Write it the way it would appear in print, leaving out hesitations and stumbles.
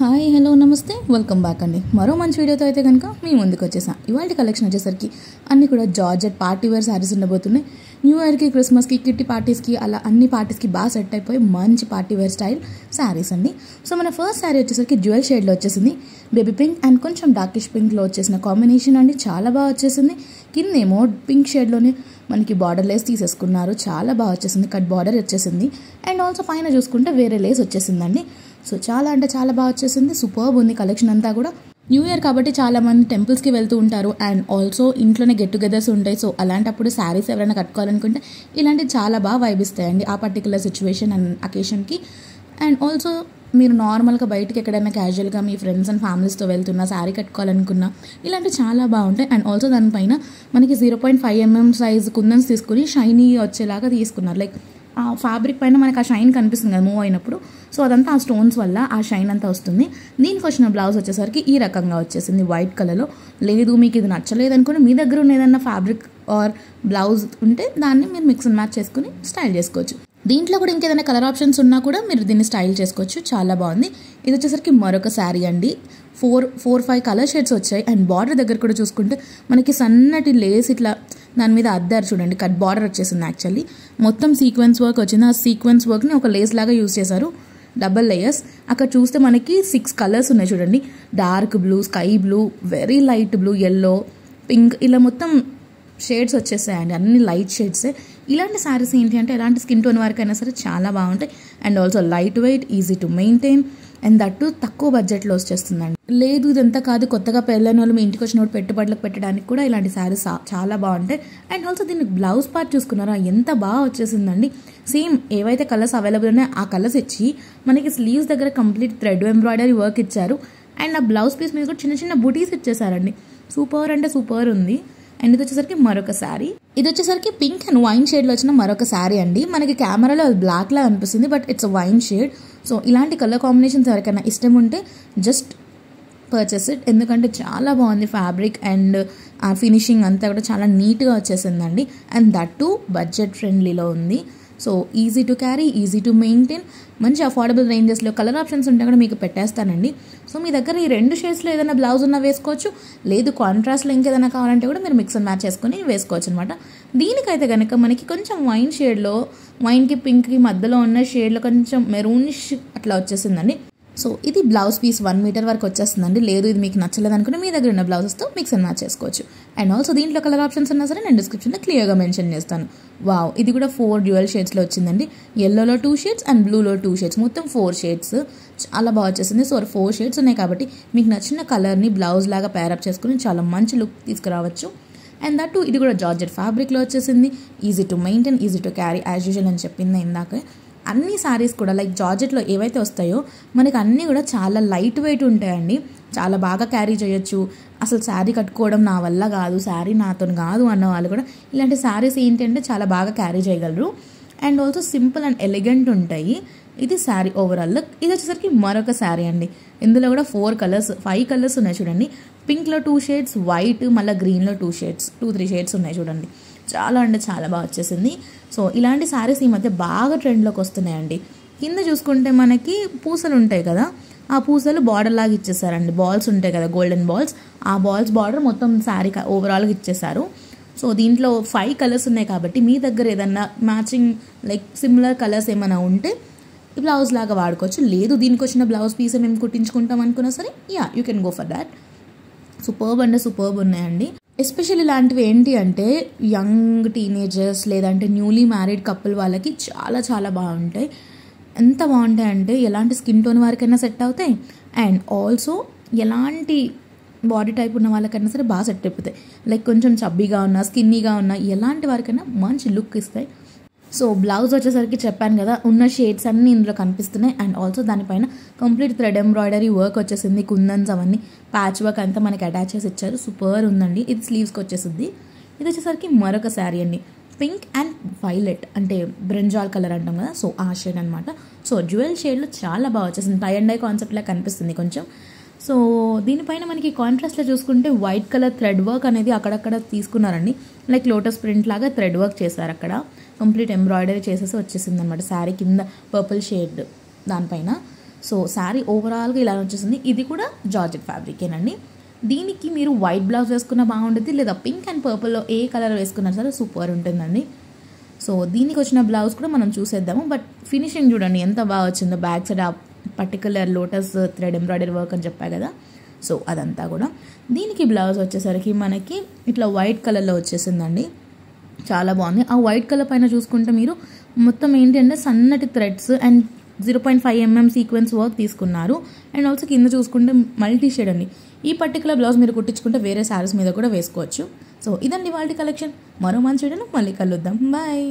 Hi hello నమస్తే welcome back అండి. మరో మంచి వీడియోతో అయితే కనుక మీ ముందుకు వచ్చేసాం. ఇవాళ కలెక్షన్ వచ్చేసరికి అన్నీ కూడా జార్జెట్ పార్టీ వేర్ శారీస్ ఉండబోతున్నాయి. న్యూ ఇయర్కి, క్రిస్మస్కి, కిట్టి పార్టీస్కి అలా అన్ని పార్టీస్కి బాగా సెట్ అయిపోయి మంచి పార్టీ వేర్ స్టైల్ శారీస్ అండి. సో మన ఫస్ట్ శారీ వచ్చేసరికి డ్యూయల్ షేడ్లో వచ్చేసింది. బేబీ పింక్ అండ్ కొంచెం డార్కిష్ పింక్లో వచ్చేసిన కాంబినేషన్ అండి. చాలా బాగా వచ్చేసింది. కిందేమో పింక్ షేడ్లోనే మనకి బార్డర్ లేస్ తీసేసుకున్నారు. చాలా బాగా వచ్చేసింది. కట్ బార్డర్ వచ్చేసింది. అండ్ ఆల్సో పైన చూసుకుంటే వేరే లేస్ వచ్చేసిందండి. సో చాలా అంటే చాలా బాగా వచ్చేసింది. సూపర్బ్ ఉంది కలెక్షన్ అంతా కూడా. న్యూ ఇయర్ కాబట్టి చాలా మంది టెంపుల్స్కి వెళ్తూ ఉంటారు అండ్ ఆల్సో ఇంట్లోనే గెట్ టుగెదర్స్ ఉంటాయి. సో అలాంటప్పుడు శారీస్ ఎవరైనా కట్టుకోవాలనుకుంటే ఇలాంటివి చాలా బాగా వైబ్ ఇస్తాయండి ఆ పర్టికులర్ సిచ్యువేషన్ అండ్ అకేషన్కి. అండ్ ఆల్సో మీరు నార్మల్గా బయటకి ఎక్కడైనా క్యాజువల్గా మీ ఫ్రెండ్స్ అండ్ ఫ్యామిలీస్తో వెళ్తున్నా శారీ కట్టుకోవాలనుకున్నా ఇలాంటివి చాలా బాగుంటాయి. అండ్ ఆల్సో దానిపైన మనకి 0.5 mm సైజ్ కుందన్స్ తీసుకుని షైనీ వచ్చేలాగా తీసుకున్నారు. లైక్ ఆ ఫ్యాబ్రిక్ పైన మనకు ఆ షైన్ కనిపిస్తుంది కదా మూవ్ అయినప్పుడు. సో అదంతా ఆ స్టోన్స్ వల్ల ఆ షైన్ అంతా వస్తుంది. దీనికి వచ్చిన బ్లౌజ్ వచ్చేసరికి ఈ రకంగా వచ్చేసింది వైట్ కలర్లో. లేదు మీకు ఇది నచ్చలేదు అనుకుని మీ దగ్గర ఉన్న ఏదన్నా ఫ్యాబ్రిక్ ఆర్ బ్లౌజ్ ఉంటే దాన్ని మీరు మిక్స్ అండ్ మ్యాచ్ చేసుకుని స్టైల్ చేసుకోవచ్చు. దీంట్లో కూడా ఇంకేదైనా కలర్ ఆప్షన్స్ ఉన్నా కూడా మీరు దీన్ని స్టైల్ చేసుకోవచ్చు. చాలా బాగుంది. ఇది వచ్చేసరికి మరొక శారీ అండి. 4-5 కలర్ షేడ్స్ వచ్చాయి. అండ్ బార్డర్ దగ్గర కూడా చూసుకుంటే మనకి సన్నటి లేస్ ఇట్లా దాని మీద అద్దారు చూడండి. కట్ బార్డర్ వచ్చేసింది. యాక్చువల్లీ మొత్తం సీక్వెన్స్ వర్క్ వచ్చింది. ఆ సీక్వెన్స్ వర్క్ని ఒక లేస్ లాగా యూజ్ చేశారు. Double layers. అక్కడ చూస్తే మనకి 6 కలర్స్ ఉన్నాయి చూడండి. Dark blue, sky blue, very light blue, yellow, pink, ఇలా మొత్తం షేడ్స్ వచ్చేసాయండి. అన్ని లైట్ షేడ్సే. ఇలాంటి శారీస్ ఏంటి అంటే ఎలాంటి స్కిన్ టోన్ వరకు అయినా సరే చాలా బాగుంటాయి. And also light weight, easy to maintain and that తక్కువ బడ్జెట్లో వచ్చేస్తుందండి. లేదు ఇదంతా కాదు కొత్తగా పెళ్ళైన వాళ్ళు మీ ఇంటికి వచ్చినప్పుడు పెట్టుబడులకు పెట్టడానికి కూడా ఇలాంటి శారీస్ చాలా బాగుంటాయి. అండ్ ఆల్సో దీనికి బ్లౌజ్ పార్ట్ చూసుకున్నారా ఎంత బాగా వచ్చేసిందండి. సేమ్ ఏవైతే కలర్స్ అవైలబుల్ ఉన్నాయో ఆ కలర్స్ ఇచ్చి మనకి స్లీవ్స్ దగ్గర కంప్లీట్ థ్రెడ్ ఎంబ్రాయిడరీ వర్క్ ఇచ్చారు. అండ్ ఆ బ్లౌజ్ పీస్ మీద కూడా చిన్న చిన్న బుటీస్ ఇచ్చేసారండి. సూపర్ అంటే సూపర్ ఉంది. అండ్ ఇది వచ్చేసరికి మరొక శారీ. ఇది వచ్చేసరికి పింక్ అండ్ వైన్ షేడ్లో వచ్చిన మరొక శారీ అండి. మనకి కెమెరాలో అది బ్లాక్లా అనిపిస్తుంది but it's wine shade. So ఇలాంటి కలర్ కాంబినేషన్స్ ఎవరికైనా ఇష్టం ఉంటే జస్ట్ పర్చేస్ ఇట్. ఎందుకంటే చాలా బాగుంది ఫ్యాబ్రిక్ అండ్ ఆ ఫినిషింగ్ అంతా కూడా చాలా నీట్గా వచ్చేసిందండి. అండ్ దట్ టు బడ్జెట్ ఫ్రెండ్లీలో ఉంది. So easy to carry, easy to maintain, మంచి అఫోర్డబుల్ రేంజెస్లో కలర్ ఆప్షన్స్ ఉంటే కూడా మీకు పెట్టేస్తానండి. సో మీ దగ్గర ఈ 2 షేడ్స్లో ఏదైనా బ్లౌజ్ ఉన్నా వేసుకోవచ్చు. లేదు కాంట్రాస్ట్లో ఇంకేదైనా కావాలంటే కూడా మీరు మిక్స్ అండ్ మ్యాచ్ చేసుకుని వేసుకోవచ్చు అనమాట. దీనికైతే కనుక మనకి కొంచెం వైన్ షేడ్లో, వైన్కి పింక్కి మధ్యలో ఉన్న షేడ్లో కొంచెం మెరూనిష్ అట్లా వచ్చేసిందండి. సో ఇది బ్లౌజ్ పీస్ 1 మీటర్ వరకు వచ్చేస్తుందండి. లేదు ఇది మీకు నచ్చలేదు అనుకుంటే మీ దగ్గర ఉన్న బ్లౌజెస్తో మిక్స్ అండ్ మ్యాచ్ చేసుకోవచ్చు. అండ్ ఆల్సో దీంట్లో కలర్ ఆప్షన్స్ ఉన్నా సరే నేను డిస్క్రిప్షన్లో క్లియర్గా మెన్షన్ చేస్తాను. వావ్, ఇది కూడా 4 డ్యూయల్ షేడ్స్లో వచ్చిందండి. ఎల్లోలో 2 షేడ్స్ అండ్ బ్లూలో 2 షేడ్స్, మొత్తం 4 షేడ్స్. చాలా బాగా వచ్చేసింది. సో 4 షేడ్స్ ఉన్నాయి కాబట్టి మీకు నచ్చిన కలర్ని బ్లౌజ్ లాగా పేరప్ చేసుకుని చాలా మంచి లుక్ తీసుకురావచ్చు. అండ్ దట్ ఇది కూడా జార్జెట్ ఫ్యాబ్రిక్లో వచ్చేసింది. Easy to maintain, easy to carry as usual అని చెప్పింది ఇందాక. అన్ని శారీస్ కూడా లైక్ జార్జెట్లో ఏవైతే వస్తాయో మనకి అన్నీ కూడా చాలా లైట్ వెయిట్ ఉంటాయండి. చాలా బాగా క్యారీ చేయొచ్చు. అసలు శారీ కట్టుకోవడం నా వల్ల కాదు, శారీ నాతో కాదు అన్న వాళ్ళు కూడా ఇలాంటి శారీస్ ఏంటంటే చాలా బాగా క్యారీ చేయగలరు. And also simple and elegant ఉంటాయి. ఇది శారీ ఓవరాల్ లుక్. ఇది వచ్చేసరికి మరొక శారీ అండి. ఇందులో కూడా 5 కలర్స్ ఉన్నాయి చూడండి. పింక్లో 2 షేడ్స్, వైట్, మళ్ళీ గ్రీన్లో 2-3 షేడ్స్ ఉన్నాయి చూడండి. చాలా అంటే చాలా బాగా వచ్చేసింది. సో ఇలాంటి శారీస్ ఈ మధ్య బాగా ట్రెండ్లోకి వస్తున్నాయండి. కింద చూసుకుంటే మనకి పూసలు ఉంటాయి కదా, ఆ పూసలు బార్డర్ లాగా ఇచ్చేసారండి. బాల్స్ ఉంటాయి కదా, గోల్డెన్ బాల్స్, ఆ బాల్స్ బార్డర్ మొత్తం శారీ ఓవరాల్గా ఇచ్చేసారు. సో దీంట్లో 5 కలర్స్ ఉన్నాయి కాబట్టి మీ దగ్గర ఏదన్నా మ్యాచింగ్ లైక్ సిమిలర్ కలర్స్ ఏమైనా ఉంటే బ్లౌజ్ లాగా వాడుకోవచ్చు. లేదు దీనికి వచ్చిన బ్లౌజ్ పీస్ మేము కుట్టించుకుంటాం అనుకున్నా సరే you can go for that. Superb అంటే సూపర్బ్ ఉన్నాయండి. ఎస్పెషల్లీ ఇలాంటివి ఏంటి అంటే యంగ్ టీనేజర్స్ లేదంటే న్యూలీ మ్యారీడ్ కపుల్ వాళ్ళకి చాలా చాలా బాగుంటాయి. ఎంత బాగుంటాయంటే ఎలాంటి స్కిన్ టోన్ వారికైనా సెట్ అవుతాయి. అండ్ ఆల్సో ఎలాంటి బాడీ టైప్ ఉన్న వాళ్ళకైనా సరే బాగా సెట్ అయిపోతాయి. లైక్ కొంచెం చబ్బీగా ఉన్నా, స్కిన్నీగా ఉన్నా ఎలాంటి వారికైనా మంచి లుక్ ఇస్తాయి. సో బ్లౌజ్ వచ్చేసరికి చెప్పాను కదా ఉన్న షేడ్స్ అన్నీ ఇందులో కనిపిస్తున్నాయి. అండ్ ఆల్సో దానిపైన కంప్లీట్ థ్రెడ్ ఎంబ్రాయిడరీ వర్క్ వచ్చేసింది. కుందన్స్ అవన్నీ ప్యాచ్ వర్క్ అంతా మనకి అటాచ్ చేసి ఇచ్చారు. సూపర్ ఉందండి. ఇది స్లీవ్స్కి వచ్చేసింది. ఇది వచ్చేసరికి మరొక శారీ అండి. పింక్ అండ్ వైలెట్ అంటే బ్రింజాల్ కలర్ అంటాం కదా, సో ఆ షేడ్ అనమాట. సో డ్యూయల్ షేడ్లో చాలా బాగా వచ్చేసింది. టై అండ్ డై కాన్సెప్ట్ లాగా కనిపిస్తుంది కొంచెం. సో దీనిపైన మనకి కాంట్రాస్ట్లో చూసుకుంటే వైట్ కలర్ థ్రెడ్ వర్క్ అనేది అక్కడక్కడ తీసుకున్నారండి. లైక్ లోటస్ ప్రింట్ లాగా థ్రెడ్ వర్క్ చేశారు. అక్కడ కంప్లీట్ ఎంబ్రాయిడరీ చేసేసి వచ్చేసింది అనమాట శారీ కింద పర్పుల్ షేడ్ దానిపైన. సో శారీ ఓవరాల్గా ఇలా వచ్చేసింది. ఇది కూడా జార్జెట్ ఫ్యాబ్రికేనండి. దీనికి మీరు వైట్ బ్లౌజ్ వేసుకున్న బాగుంటుంది, లేదా పింక్ అండ్ పర్పుల్లో ఏ కలర్ వేసుకున్నా సరే సూపర్ ఉంటుందండి. సో దీనికి వచ్చిన బ్లౌజ్ కూడా మనం చూసేద్దాము. బట్ ఫినిషింగ్ చూడండి ఎంత బాగా వచ్చిందో. బ్యాక్ సైడ్ ఆ particular lotus thread embroidery work అని చెప్పా కదా, సో అదంతా కూడా. దీనికి బ్లౌజ్ వచ్చేసరికి మనకి ఇట్లా వైట్ కలర్లో వచ్చేసిందండి. చాలా బాగుంది. ఆ వైట్ కలర్ పైన చూసుకుంటే మీరు మొత్తం ఏంటి అంటే సన్నటి threads and 0.5 mm sequence work తీసుకున్నారు. అండ్ ఆల్సో కింద చూసుకుంటే మల్టీ షేడ్ అండి. ఈ పర్టికులర్ బ్లౌజ్ మీరు కుట్టించుకుంటే వేరే శారీస్ మీద కూడా వేసుకోవచ్చు. సో ఇదండి వాళ్ళ కలెక్షన్. మరో మంచి వీడియోలో మళ్ళీ కలుద్దాం. బాయ్.